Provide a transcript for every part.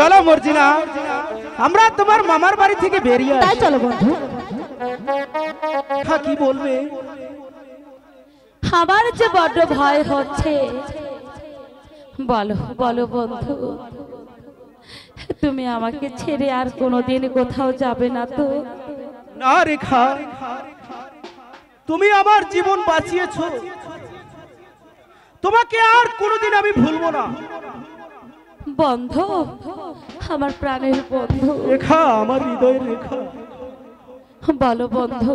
চলো মর্জিনা, আমরা তোমার মামার বাড়ি থেকে বেরিয়ে তাই আসি। চলো বন্ধু। হ্যাঁ, কি বলবে? আমার যে বড্ড ভয় হচ্ছে। বলো বলো বন্ধু, তুমি আমাকে ছেড়ে আর কোনোদিন কোথাও যাবে না তো? না রেখা, তুমি আমার জীবন বাঁচিয়েছো, তোমাকে আর কোনোদিন আমি ভুলবো না। বন্ধু, আমার প্রাণের বন্ধু। রেখা, আমার হৃদয়ের রেখা। বলো বন্ধু,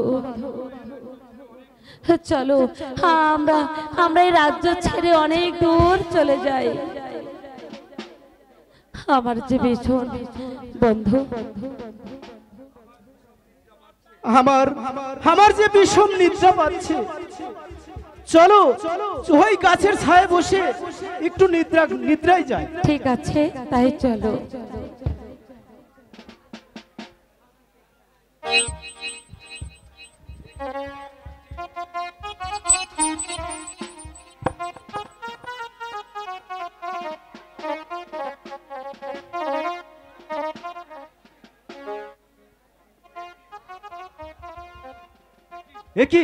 চলো আমরা আমরা এই রাজ্য ছেড়ে অনেক দূর চলে যাই। আমার যে ভীষণ বন্ধু, আমার আমার যে বিষম নিদ্রা পাচ্ছে, চলো ওই গাছের ছায়ে বসে একটু নিদ্রায় যায়। ঠিক আছে, তাই চলো। একি